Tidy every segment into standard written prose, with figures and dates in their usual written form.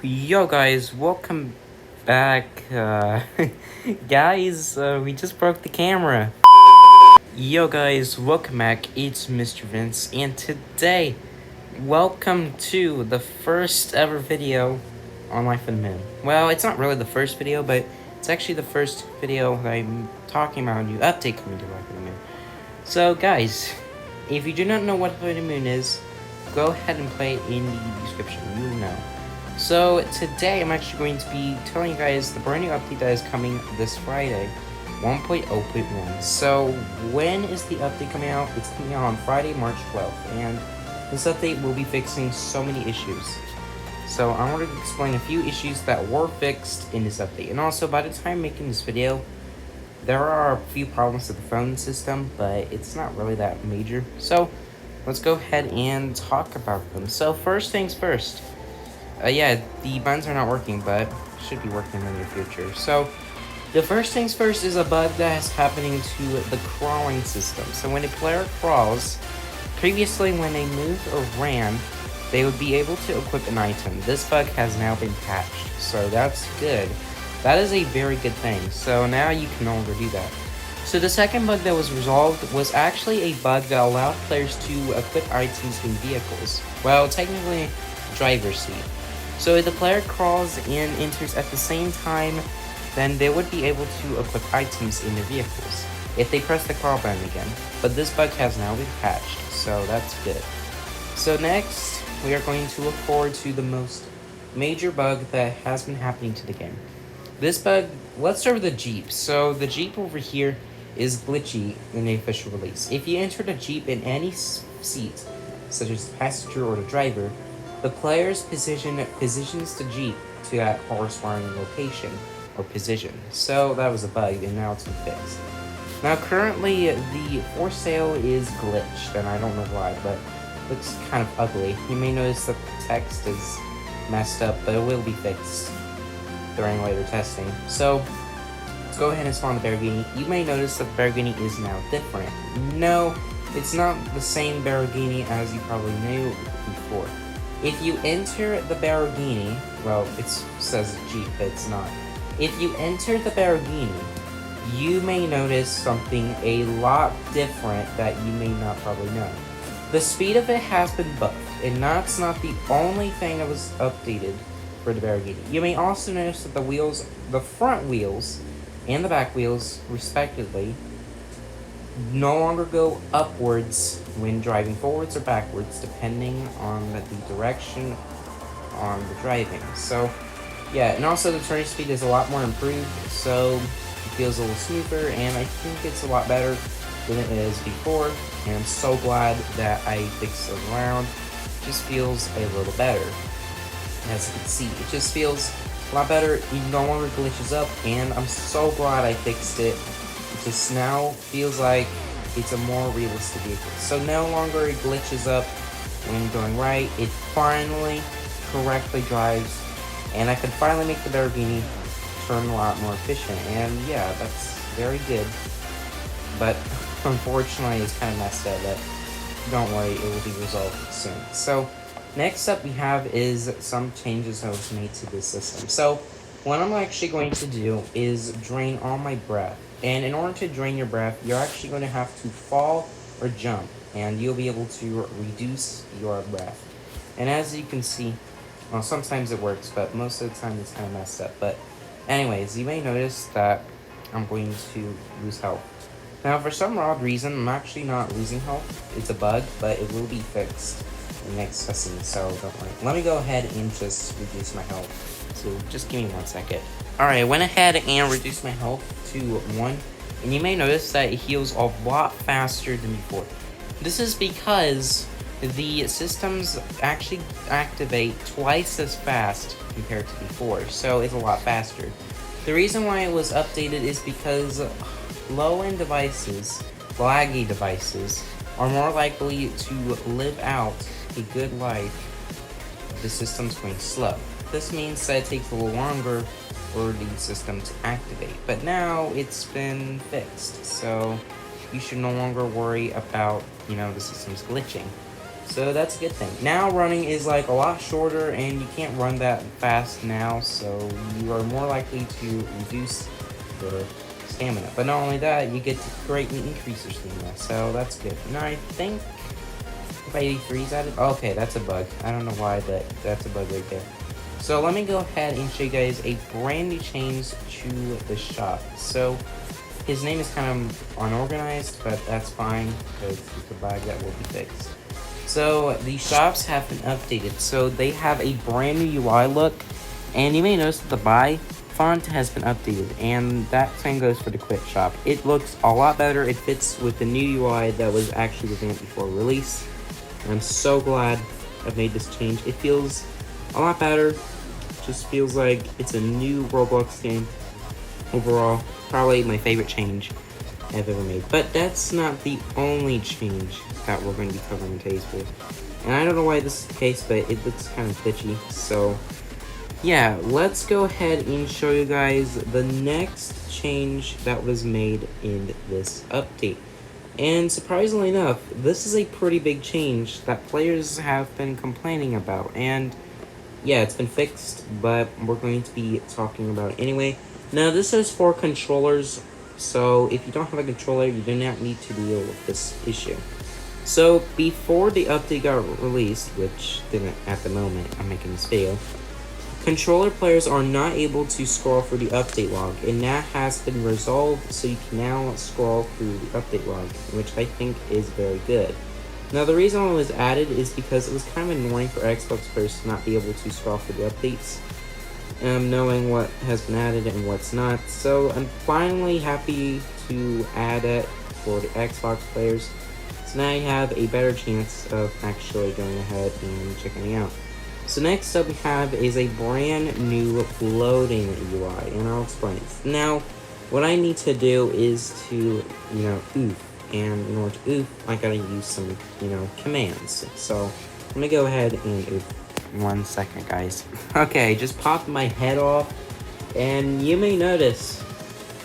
Yo guys, welcome back. Guys, we just broke the camera. Yo guys, welcome back. It's Mr. Vince, and today, welcome to the first ever video on Life in Min. Well, it's not really the first video, but it's actually the first video that I'm talking about a new update coming to Life in the Moon. So guys, if you do not know what Life in the Moon is, go ahead and play it in the description. You will know. So today I'm actually going to be telling you guys the brand new update that is coming this Friday, 1.0.1. So when is the update coming out? It's coming out on Friday, March 12th, and this update will be fixing so many issues. So I wanted to explain a few issues that were fixed in this update, and also by the time making this video, there are a few problems with the phone system, but it's not really that major. So let's go ahead and talk about them. So first things first. Yeah, the buttons are not working, but should be working in the near future. So, the first things first is a bug that is happening to the crawling system. So when a player crawls, previously when they moved or ran, they would be able to equip an item. This bug has now been patched, so that's good. That is a very good thing. So now you can no longer do that. So the second bug that was resolved was actually a bug that allowed players to equip items in vehicles. Well, technically, driver's seat. So if the player crawls and enters at the same time, then they would be able to equip items in their vehicles if they press the crawl button again. But this bug has now been patched, so that's good. So next, we are going to look forward to the most major bug that has been happening to the game. This bug, let's start with the Jeep. So the Jeep over here is glitchy in the official release. If you enter the Jeep in any seat, such as the passenger or the driver, the player's positions the Jeep to that corresponding location or position. So that was a bug, and now it's been fixed. Now currently the for sale is glitched, and I don't know why, but it looks kind of ugly. You may notice that the text is messed up, but it will be fixed during later testing. So let's go ahead and spawn the Baragini. You may notice that the Baragini is now different. No, it's not the same Baragini as you probably knew before. If you enter the Baragini, well, it says Jeep, but it's not. If you enter the Baragini, you may notice something a lot different that you may not probably know. The speed of it has been buffed, and that's not the only thing that was updated for the Baragini. You may also notice that the wheels, the front wheels, and the back wheels, respectively, no longer go upwards when driving forwards or backwards, depending on the direction on the driving. So, yeah, and also the turning speed is a lot more improved, so it feels a little smoother, and I think it's a lot better than it is before, and I'm so glad that I fixed it around. It just feels a little better. As you can see, it just feels a lot better. It no longer glitches up, and I'm so glad I fixed it. It just now feels like it's a more realistic vehicle. So no longer it glitches up when going right. It finally correctly drives, and I can finally make the Baragini turn a lot more efficient. And yeah, that's very good. But unfortunately, it's kind of messed up. But don't worry, it will be resolved soon. So next up we have is some changes that was made to this system. So what I'm actually going to do is drain all my breath. And in order to drain your breath, you're actually going to have to fall or jump, and you'll be able to reduce your breath. And as you can see, well, sometimes it works, but most of the time it's kind of messed up. But anyways, you may notice that I'm going to lose health. Now, for some odd reason, I'm actually not losing health. It's a bug, but it will be fixed in the next cutscene, so don't worry. Let me go ahead and just reduce my health. So just give me 1 second. Alright, I went ahead and reduced my health to 1, and you may notice that it heals a lot faster than before. This is because the systems actually activate twice as fast compared to before, so it's a lot faster. The reason why it was updated is because low-end devices, laggy devices, are more likely to live out a good life if the system's going slow. This means that it takes a little longer for the system to activate, but now it's been fixed, so you should no longer worry about, the system's glitching. So that's a good thing. Now running is like a lot shorter and you can't run that fast now, so you are more likely to reduce your stamina. But not only that, you get to greatly increase your stamina, so that's good. Now I think if 83 is added, okay, that's a bug. I don't know why, but that's a bug right there. So let me go ahead and show you guys a brand new change to the shop. So his name is kind of unorganized, but that's fine because it's a bug that will be fixed. So the shops have been updated. So they have a brand new UI look, and you may notice that the buy font has been updated, and that same goes for the quit shop. It looks a lot better. It fits with the new UI that was actually revamped before release. And I'm so glad I've made this change. It feels a lot better. Just feels like it's a new Roblox game. Overall, probably my favorite change I've ever made. But that's not the only change that we're going to be covering in today's video. And I don't know why this is the case, but it looks kind of glitchy. So yeah, let's go ahead and show you guys the next change that was made in this update. And surprisingly enough, this is a pretty big change that players have been complaining about. And yeah, it's been fixed, but we're going to be talking about it anyway. Now, this is for controllers, so if you don't have a controller, you do not need to deal with this issue. So, before the update got released, which didn't at the moment, I'm making this video, controller players are not able to scroll through the update log, and that has been resolved, so you can now scroll through the update log, which I think is very good. Now, the reason why it was added is because it was kind of annoying for Xbox players to not be able to scroll through the updates, knowing what has been added and what's not. So I'm finally happy to add it for the Xbox players. So now you have a better chance of actually going ahead and checking it out. So next up we have is a brand new loading UI, and I'll explain it. Now, what I need to do is to, oof. And in order to oof, I gotta use some, commands. So let me go ahead and oof. 1 second, guys. Okay, just popped my head off, and you may notice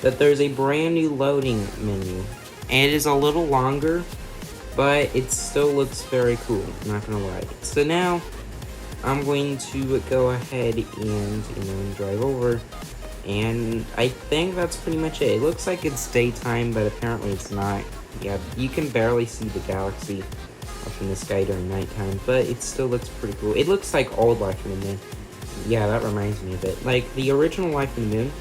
that there's a brand new loading menu. And it is a little longer, but it still looks very cool, I'm not gonna lie. So now, I'm going to go ahead and drive over. And I think that's pretty much it. It looks like it's daytime, but apparently it's not. Yeah, you can barely see the galaxy up in the sky during nighttime, but it still looks pretty cool. It looks like old Life in the Moon. Yeah, that reminds me of it. Like, the original Life in the Moon,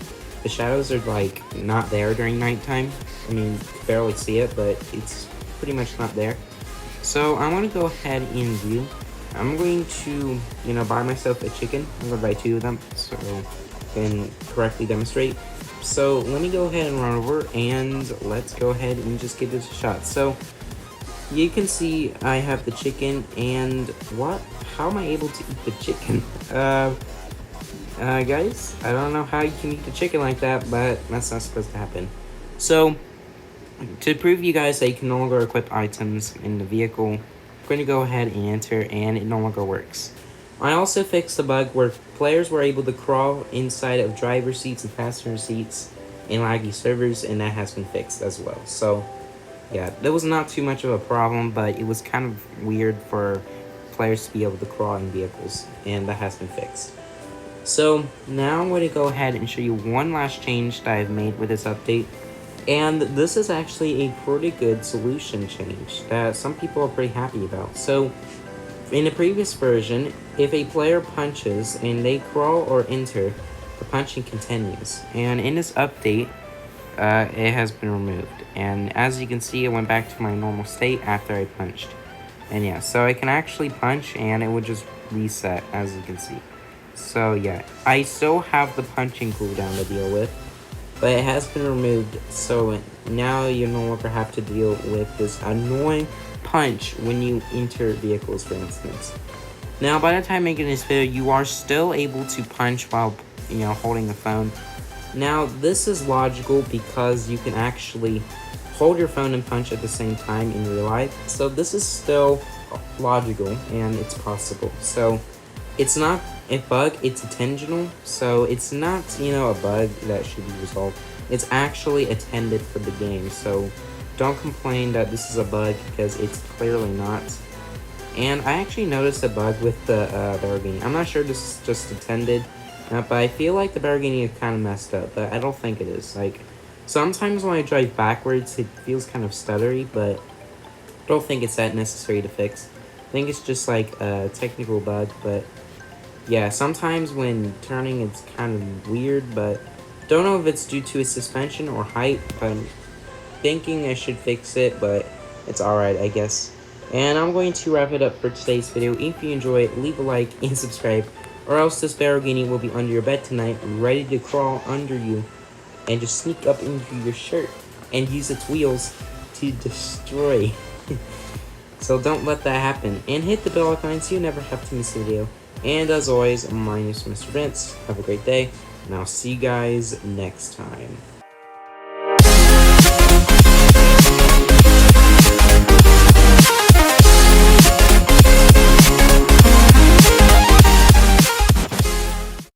the shadows are, like, not there during nighttime. I mean, you can barely see it, but it's pretty much not there. So, I want to go ahead and view. I'm going to, buy myself a chicken. I'm going to buy 2 of them, so I can correctly demonstrate. So let me go ahead and run over, and let's go ahead and just give this a shot. So you can see I have the chicken, and what? How am I able to eat the chicken? Guys, I don't know how you can eat the chicken like that, but that's not supposed to happen. So to prove you guys that you can no longer equip items in the vehicle, I'm going to go ahead and enter, and it no longer works. I also fixed the bug where players were able to crawl inside of driver seats and passenger seats in laggy servers, and that has been fixed as well. So, yeah, that was not too much of a problem, but it was kind of weird for players to be able to crawl in vehicles, and that has been fixed. So, now I'm going to go ahead and show you one last change that I've made with this update, and this is actually a pretty good solution change that some people are pretty happy about. So, in the previous version, if a player punches and they crawl or enter, the punching continues. And in this update, it has been removed. And as you can see, it went back to my normal state after I punched. And yeah, so I can actually punch and it would just reset, as you can see. So yeah, I still have the punching cooldown to deal with, but it has been removed. So now you no longer have to deal with this annoying punch when you enter vehicles, for instance. Now, by the time making this video, you are still able to punch while, holding the phone. Now, this is logical because you can actually hold your phone and punch at the same time in real life. So this is still logical and it's possible. So it's not a bug, it's intentional. So it's not, a bug that should be resolved. It's actually intended for the game. So don't complain that this is a bug because it's clearly not. And I actually noticed a bug with the Lamborghini. I'm not sure this is just intended, but I feel like the Lamborghini is kind of messed up, but I don't think it is. Like, sometimes when I drive backwards, it feels kind of stuttery, but I don't think it's that necessary to fix. I think it's just like a technical bug, but yeah, sometimes when turning it's kind of weird, but don't know if it's due to its suspension or height. I'm thinking I should fix it, but it's alright, I guess. And I'm going to wrap it up for today's video. If you enjoy it, leave a like and subscribe, or else this Lamborghini will be under your bed tonight, ready to crawl under you and just sneak up into your shirt and use its wheels to destroy. So don't let that happen. And hit the bell icon so you never have to miss a video. And as always, my name is Mr. Vince. Have a great day, and I'll see you guys next time.